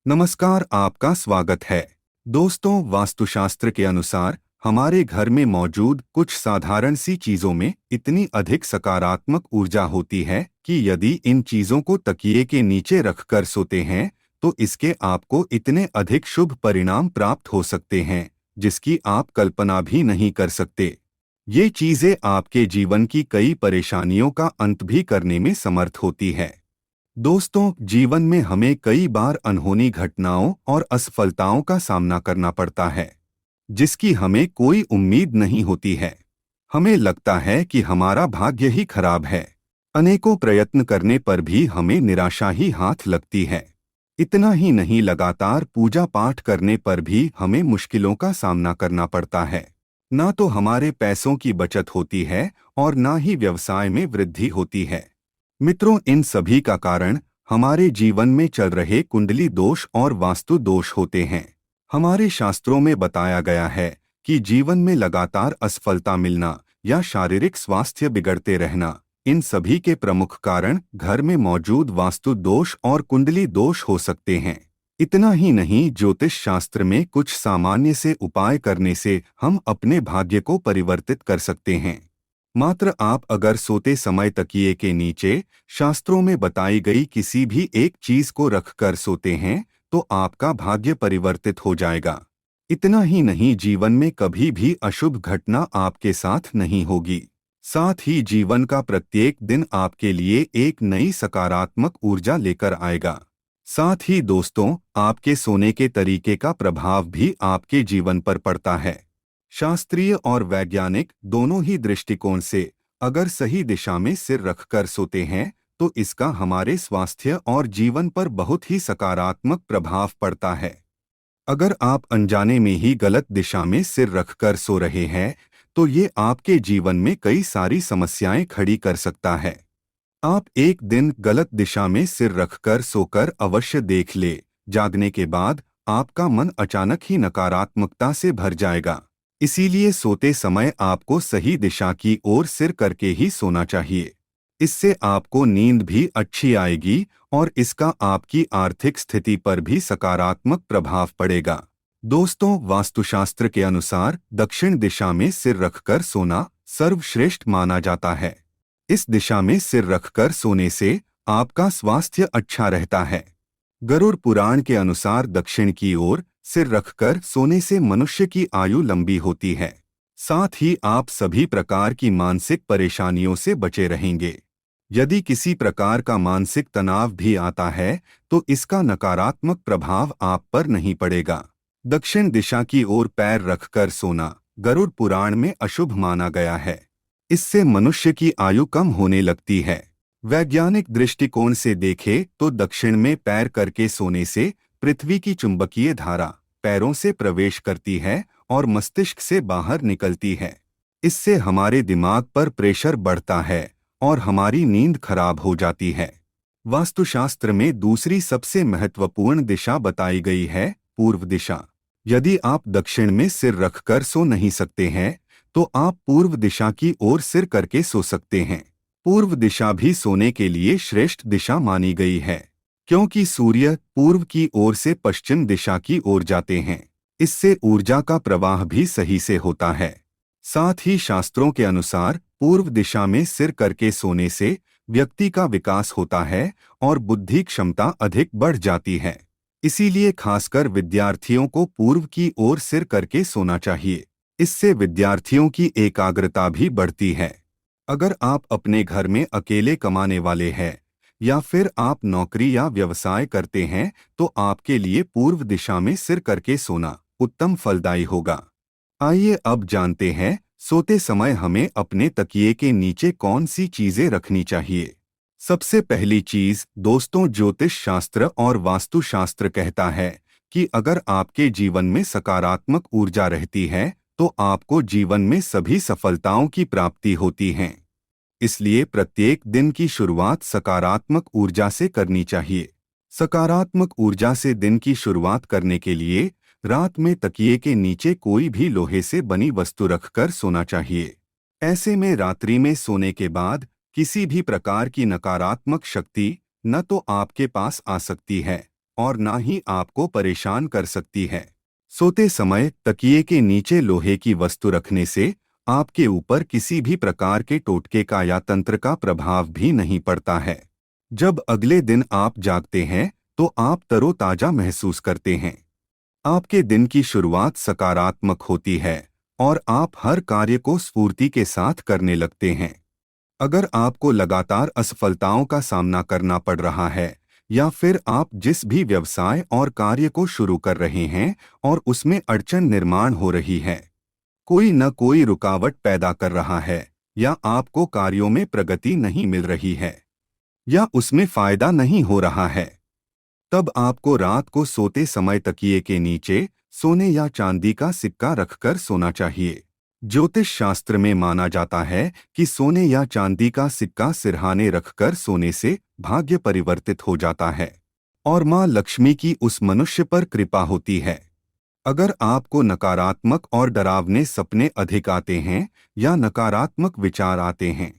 नमस्कार, आपका स्वागत है। दोस्तों, वास्तुशास्त्र के अनुसार हमारे घर में मौजूद कुछ साधारण सी चीजों में इतनी अधिक सकारात्मक ऊर्जा होती है कि यदि इन चीजों को तकिए के नीचे रखकर सोते हैं तो इसके आपको इतने अधिक शुभ परिणाम प्राप्त हो सकते हैं जिसकी आप कल्पना भी नहीं कर सकते। ये चीजें आपके जीवन की कई परेशानियों का अंत भी करने में समर्थ होती है। दोस्तों, जीवन में हमें कई बार अनहोनी घटनाओं और असफलताओं का सामना करना पड़ता है जिसकी हमें कोई उम्मीद नहीं होती है। हमें लगता है कि हमारा भाग्य ही खराब है। अनेकों प्रयत्न करने पर भी हमें निराशा ही हाथ लगती है। इतना ही नहीं, लगातार पूजा पाठ करने पर भी हमें मुश्किलों का सामना करना पड़ता है। ना तो हमारे पैसों की बचत होती है और ना ही व्यवसाय में वृद्धि होती है। मित्रों, इन सभी का कारण हमारे जीवन में चल रहे कुंडली दोष और वास्तु दोष होते हैं। हमारे शास्त्रों में बताया गया है कि जीवन में लगातार असफलता मिलना या शारीरिक स्वास्थ्य बिगड़ते रहना, इन सभी के प्रमुख कारण घर में मौजूद वास्तु दोष और कुंडली दोष हो सकते हैं। इतना ही नहीं, ज्योतिष शास्त्र में कुछ सामान्य से उपाय करने से हम अपने भाग्य को परिवर्तित कर सकते हैं। मात्र आप अगर सोते समय तकिए के नीचे शास्त्रों में बताई गई किसी भी एक चीज को रखकर सोते हैं तो आपका भाग्य परिवर्तित हो जाएगा। इतना ही नहीं, जीवन में कभी भी अशुभ घटना आपके साथ नहीं होगी। साथ ही जीवन का प्रत्येक दिन आपके लिए एक नई सकारात्मक ऊर्जा लेकर आएगा। साथ ही दोस्तों, आपके सोने के तरीके का प्रभाव भी आपके जीवन पर पड़ता है। शास्त्रीय और वैज्ञानिक दोनों ही दृष्टिकोण से अगर सही दिशा में सिर रखकर सोते हैं तो इसका हमारे स्वास्थ्य और जीवन पर बहुत ही सकारात्मक प्रभाव पड़ता है। अगर आप अनजाने में ही गलत दिशा में सिर रखकर सो रहे हैं तो ये आपके जीवन में कई सारी समस्याएं खड़ी कर सकता है। आप एक दिन गलत दिशा में सिर रखकर सोकर अवश्य देख ले, जागने के बाद आपका मन अचानक ही नकारात्मकता से भर जाएगा। इसीलिए सोते समय आपको सही दिशा की ओर सिर करके ही सोना चाहिए। इससे आपको नींद भी अच्छी आएगी और इसका आपकी आर्थिक स्थिति पर भी सकारात्मक प्रभाव पड़ेगा। दोस्तों, वास्तुशास्त्र के अनुसार दक्षिण दिशा में सिर रखकर सोना सर्वश्रेष्ठ माना जाता है। इस दिशा में सिर रखकर सोने से आपका स्वास्थ्य अच्छा रहता है। गरुड़ पुराण के अनुसार दक्षिण की ओर सिर रखकर सोने से मनुष्य की आयु लंबी होती है। साथ ही आप सभी प्रकार की मानसिक परेशानियों से बचे रहेंगे। यदि किसी प्रकार का मानसिक तनाव भी आता है तो इसका नकारात्मक प्रभाव आप पर नहीं पड़ेगा। दक्षिण दिशा की ओर पैर रखकर सोना गरुड़ पुराण में अशुभ माना गया है। इससे मनुष्य की आयु कम होने लगती है। वैज्ञानिक दृष्टिकोण से देखें तो दक्षिण में पैर करके सोने से पृथ्वी की चुंबकीय धारा पैरों से प्रवेश करती है और मस्तिष्क से बाहर निकलती है। इससे हमारे दिमाग पर प्रेशर बढ़ता है और हमारी नींद खराब हो जाती है। वास्तुशास्त्र में दूसरी सबसे महत्वपूर्ण दिशा बताई गई है पूर्व दिशा। यदि आप दक्षिण में सिर रखकर सो नहीं सकते हैं तो आप पूर्व दिशा की ओर सिर करके सो सकते हैं। पूर्व दिशा भी सोने के लिए श्रेष्ठ दिशा मानी गई है क्योंकि सूर्य पूर्व की ओर से पश्चिम दिशा की ओर जाते हैं। इससे ऊर्जा का प्रवाह भी सही से होता है। साथ ही शास्त्रों के अनुसार पूर्व दिशा में सिर करके सोने से व्यक्ति का विकास होता है और बुद्धि क्षमता अधिक बढ़ जाती है। इसीलिए खासकर विद्यार्थियों को पूर्व की ओर सिर करके सोना चाहिए। इससे विद्यार्थियों की एकाग्रता भी बढ़ती है। अगर आप अपने घर में अकेले कमाने वाले हैं या फिर आप नौकरी या व्यवसाय करते हैं तो आपके लिए पूर्व दिशा में सिर करके सोना उत्तम फलदायी होगा। आइए अब जानते हैं सोते समय हमें अपने तकिए के नीचे कौन सी चीजें रखनी चाहिए। सबसे पहली चीज दोस्तों, ज्योतिष शास्त्र और वास्तु शास्त्र कहता है कि अगर आपके जीवन में सकारात्मक ऊर्जा रहती है तो आपको जीवन में सभी सफलताओं की प्राप्ति होती है। इसलिए प्रत्येक दिन की शुरुआत सकारात्मक ऊर्जा से करनी चाहिए। सकारात्मक ऊर्जा से दिन की शुरुआत करने के लिए रात में तकिए के नीचे कोई भी लोहे से बनी वस्तु रखकर सोना चाहिए। ऐसे में रात्रि में सोने के बाद किसी भी प्रकार की नकारात्मक शक्ति न तो आपके पास आ सकती है और ना ही आपको परेशान कर सकती है। सोते समय तकिए के नीचे लोहे की वस्तु रखने से आपके ऊपर किसी भी प्रकार के टोटके का या तंत्र का प्रभाव भी नहीं पड़ता है। जब अगले दिन आप जागते हैं तो आप तरोताजा महसूस करते हैं। आपके दिन की शुरुआत सकारात्मक होती है और आप हर कार्य को स्फूर्ति के साथ करने लगते हैं। अगर आपको लगातार असफलताओं का सामना करना पड़ रहा है या फिर आप जिस भी व्यवसाय और कार्य को शुरू कर रहे हैं और उसमें अड़चन निर्माण हो रही है, कोई न कोई रुकावट पैदा कर रहा है, या आपको कार्यों में प्रगति नहीं मिल रही है या उसमें फायदा नहीं हो रहा है, तब आपको रात को सोते समय तकिए के नीचे सोने या चांदी का सिक्का रखकर सोना चाहिए। ज्योतिष शास्त्र में माना जाता है कि सोने या चांदी का सिक्का सिरहाने रखकर सोने से भाग्य परिवर्तित हो जाता है और मां लक्ष्मी की उस मनुष्य पर कृपा होती है। अगर आपको नकारात्मक और डरावने सपने अधिक आते हैं या नकारात्मक विचार आते हैं,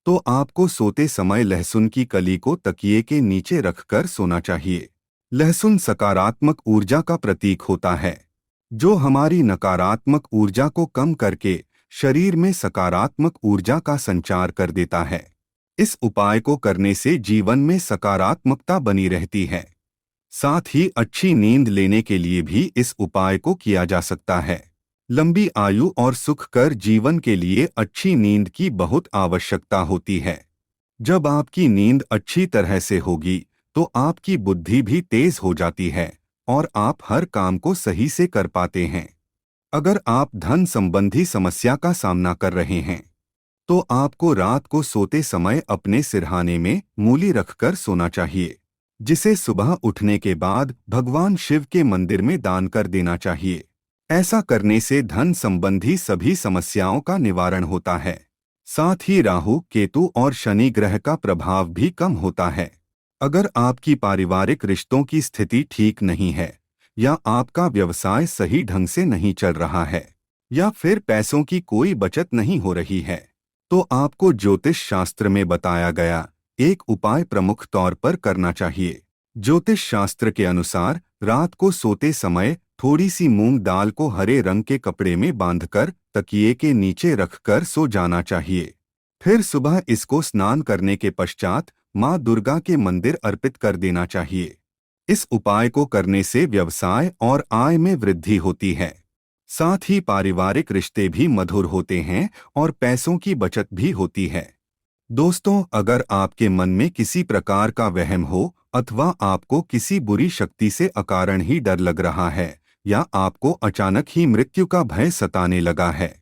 तो आपको सोते समय लहसुन की कली को तकिए के नीचे रखकर सोना चाहिए। लहसुन सकारात्मक ऊर्जा का प्रतीक होता है, जो हमारी नकारात्मक ऊर्जा को कम करके शरीर में सकारात्मक ऊर्जा का संचार कर देता है। इस उपाय को करने से जीवन में सकारात्मकता बनी रहती है। साथ ही अच्छी नींद लेने के लिए भी इस उपाय को किया जा सकता है। लंबी आयु और सुखकर जीवन के लिए अच्छी नींद की बहुत आवश्यकता होती है। जब आपकी नींद अच्छी तरह से होगी तो आपकी बुद्धि भी तेज हो जाती है और आप हर काम को सही से कर पाते हैं। अगर आप धन संबंधी समस्या का सामना कर रहे हैं, तो आपको रात को सोते समय अपने सिरहाने में मूली रखकर सोना चाहिए, जिसे सुबह उठने के बाद भगवान शिव के मंदिर में दान कर देना चाहिए। ऐसा करने से धन संबंधी सभी समस्याओं का निवारण होता है। साथ ही राहु, केतु और शनि ग्रह का प्रभाव भी कम होता है। अगर आपकी पारिवारिक रिश्तों की स्थिति ठीक नहीं है या आपका व्यवसाय सही ढंग से नहीं चल रहा है या फिर पैसों की कोई बचत नहीं हो रही है, तो आपको ज्योतिष शास्त्र में बताया गया एक उपाय प्रमुख तौर पर करना चाहिए। ज्योतिष शास्त्र के अनुसार रात को सोते समय थोड़ी सी मूंग दाल को हरे रंग के कपड़े में बांधकर तकिए के नीचे रखकर सो जाना चाहिए। फिर सुबह इसको स्नान करने के पश्चात मां दुर्गा के मंदिर अर्पित कर देना चाहिए। इस उपाय को करने से व्यवसाय और आय में वृद्धि होती है। साथ ही पारिवारिक रिश्ते भी मधुर होते हैं और पैसों की बचत भी होती है। दोस्तों, अगर आपके मन में किसी प्रकार का वहम हो अथवा आपको किसी बुरी शक्ति से अकारण ही डर लग रहा है या आपको अचानक ही मृत्यु का भय सताने लगा है,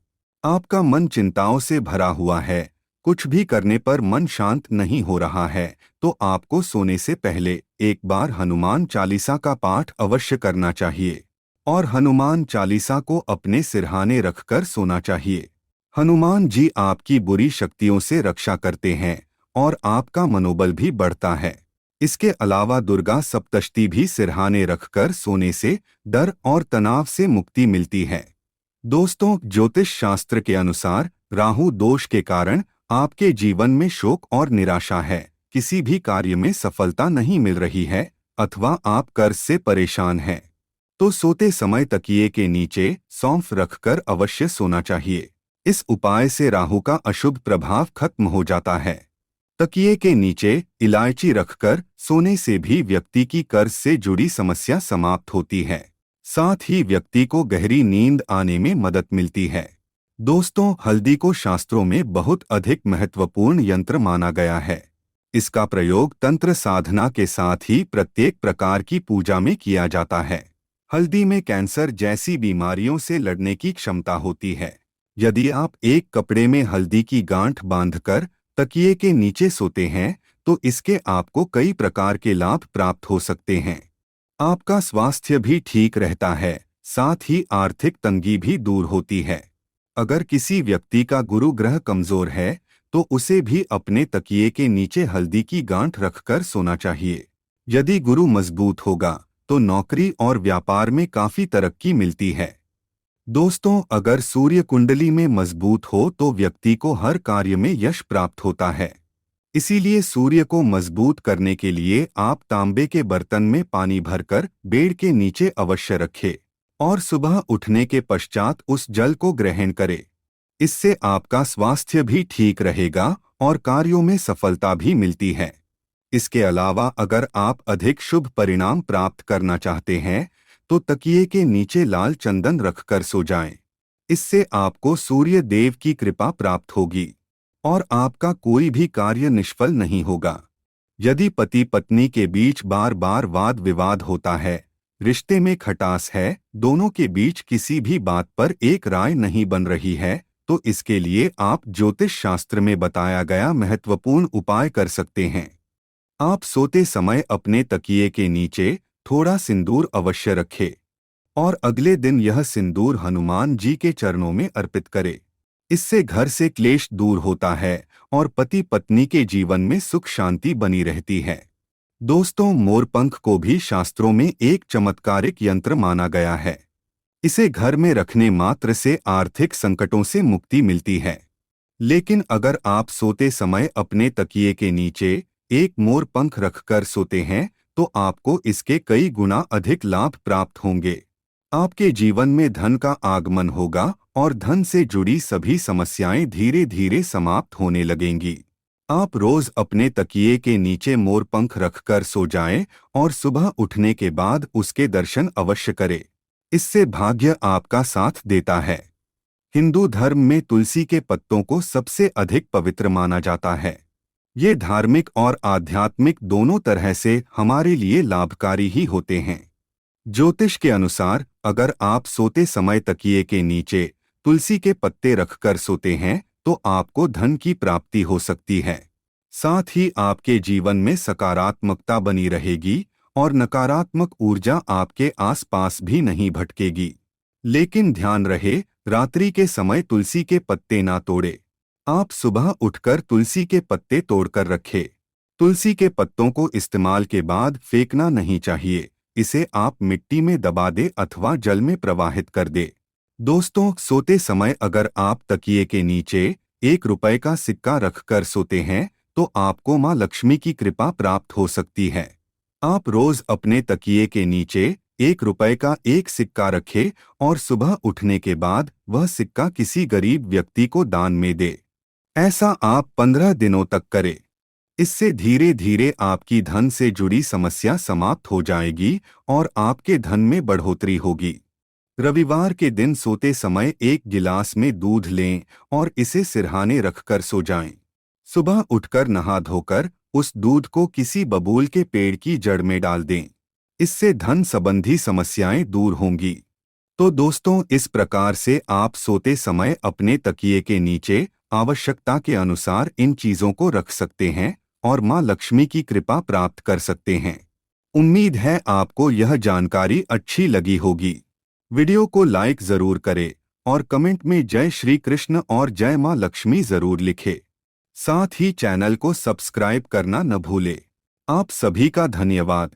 आपका मन चिंताओं से भरा हुआ है, कुछ भी करने पर मन शांत नहीं हो रहा है, तो आपको सोने से पहले एक बार हनुमान चालीसा का पाठ अवश्य करना चाहिए और हनुमान चालीसा को अपने सिरहाने रखकर सोना चाहिए। हनुमान जी आपकी बुरी शक्तियों से रक्षा करते हैं और आपका मनोबल भी बढ़ता है। इसके अलावा दुर्गा सप्तशती भी सिरहाने रखकर सोने से डर और तनाव से मुक्ति मिलती है। दोस्तों, ज्योतिष शास्त्र के अनुसार राहु दोष के कारण आपके जीवन में शोक और निराशा है, किसी भी कार्य में सफलता नहीं मिल रही है अथवा आप कर्ज से परेशान हैं, तो सोते समय तकिए के नीचे सौंफ रखकर अवश्य सोना चाहिए। इस उपाय से राहु का अशुभ प्रभाव खत्म हो जाता है। तकिए के नीचे इलायची रखकर सोने से भी व्यक्ति की कर्ज से जुड़ी समस्या समाप्त होती है। साथ ही व्यक्ति को गहरी नींद आने में मदद मिलती है। दोस्तों, हल्दी को शास्त्रों में बहुत अधिक महत्वपूर्ण यंत्र माना गया है। इसका प्रयोग तंत्र साधना के साथ ही प्रत्येक प्रकार की पूजा में किया जाता है। हल्दी में कैंसर जैसी बीमारियों से लड़ने की क्षमता होती है। यदि आप एक कपड़े में हल्दी की गांठ बांधकर तकिए के नीचे सोते हैं, तो इसके आपको कई प्रकार के लाभ प्राप्त हो सकते हैं। आपका स्वास्थ्य भी ठीक रहता है, साथ ही आर्थिक तंगी भी दूर होती है। अगर किसी व्यक्ति का गुरु ग्रह कमजोर है, तो उसे भी अपने तकिए के नीचे हल्दी की गांठ रखकर सोना चाहिए। यदि गुरु मजबूत होगा, तो नौकरी और व्यापार में काफी तरक्की मिलती है। दोस्तों, अगर सूर्य कुंडली में मजबूत हो तो व्यक्ति को हर कार्य में यश प्राप्त होता है। इसीलिए सूर्य को मजबूत करने के लिए आप तांबे के बर्तन में पानी भरकर बेड के नीचे अवश्य रखें और सुबह उठने के पश्चात उस जल को ग्रहण करें। इससे आपका स्वास्थ्य भी ठीक रहेगा और कार्यों में सफलता भी मिलती है। इसके अलावा अगर आप अधिक शुभ परिणाम प्राप्त करना चाहते हैं तो तकिए के नीचे लाल चंदन रखकर सो जाएं। इससे आपको सूर्य देव की कृपा प्राप्त होगी और आपका कोई भी कार्य निष्फल नहीं होगा। यदि पति पत्नी के बीच बार बार वाद विवाद होता है, रिश्ते में खटास है, दोनों के बीच किसी भी बात पर एक राय नहीं बन रही है, तो इसके लिए आप ज्योतिष शास्त्र में बताया गया महत्वपूर्ण उपाय कर सकते हैं। आप सोते समय अपने तकिए के नीचे थोड़ा सिंदूर अवश्य रखें और अगले दिन यह सिंदूर हनुमान जी के चरणों में अर्पित करें। इससे घर से क्लेश दूर होता है और पति पत्नी के जीवन में सुख शांति बनी रहती है। दोस्तों, मोरपंख को भी शास्त्रों में एक चमत्कारिक यंत्र माना गया है। इसे घर में रखने मात्र से आर्थिक संकटों से मुक्ति मिलती है। लेकिन अगर आप सोते समय अपने तकिए के नीचे एक मोरपंख रखकर सोते हैं तो आपको इसके कई गुना अधिक लाभ प्राप्त होंगे। आपके जीवन में धन का आगमन होगा और धन से जुड़ी सभी समस्याएं धीरे धीरे समाप्त होने लगेंगी। आप रोज अपने तकिए के नीचे मोरपंख रखकर सो जाएं और सुबह उठने के बाद उसके दर्शन अवश्य करें। इससे भाग्य आपका साथ देता है। हिंदू धर्म में तुलसी के पत्तों को सबसे अधिक पवित्र माना जाता है। ये धार्मिक और आध्यात्मिक दोनों तरह से हमारे लिए लाभकारी ही होते हैं। ज्योतिष के अनुसार अगर आप सोते समय तकिए के नीचे तुलसी के पत्ते रखकर सोते हैं तो आपको धन की प्राप्ति हो सकती है। साथ ही आपके जीवन में सकारात्मकता बनी रहेगी और नकारात्मक ऊर्जा आपके आसपास भी नहीं भटकेगी। लेकिन ध्यान रहे, रात्रि के समय तुलसी के पत्ते ना तोड़े। आप सुबह उठकर तुलसी के पत्ते तोड़कर रखें। तुलसी के पत्तों को इस्तेमाल के बाद फेंकना नहीं चाहिए। इसे आप मिट्टी में दबा दे अथवा जल में प्रवाहित कर दे। दोस्तों, सोते समय अगर आप तकिए के नीचे ₹1 का सिक्का रखकर सोते हैं तो आपको मां लक्ष्मी की कृपा प्राप्त हो सकती है। आप रोज अपने तकिए के नीचे ₹1 का एक सिक्का रखें और सुबह उठने के बाद वह सिक्का किसी गरीब व्यक्ति को दान में दे। ऐसा आप 15 दिनों तक करें। इससे धीरे धीरे आपकी धन से जुड़ी समस्या समाप्त हो जाएगी और आपके धन में बढ़ोतरी होगी। रविवार के दिन सोते समय एक गिलास में दूध लें और इसे सिरहाने रखकर सो जाएं। सुबह उठकर नहा धोकर उस दूध को किसी बबूल के पेड़ की जड़ में डाल दें। इससे धन संबंधी समस्याएं दूर होंगी। तो दोस्तों, इस प्रकार से आप सोते समय अपने तकिए के नीचे आवश्यकता के अनुसार इन चीजों को रख सकते हैं और मां लक्ष्मी की कृपा प्राप्त कर सकते हैं। उम्मीद है आपको यह जानकारी अच्छी लगी होगी। वीडियो को लाइक जरूर करें और कमेंट में जय श्री कृष्ण और जय मां लक्ष्मी जरूर लिखें। साथ ही चैनल को सब्सक्राइब करना न भूलें। आप सभी का धन्यवाद।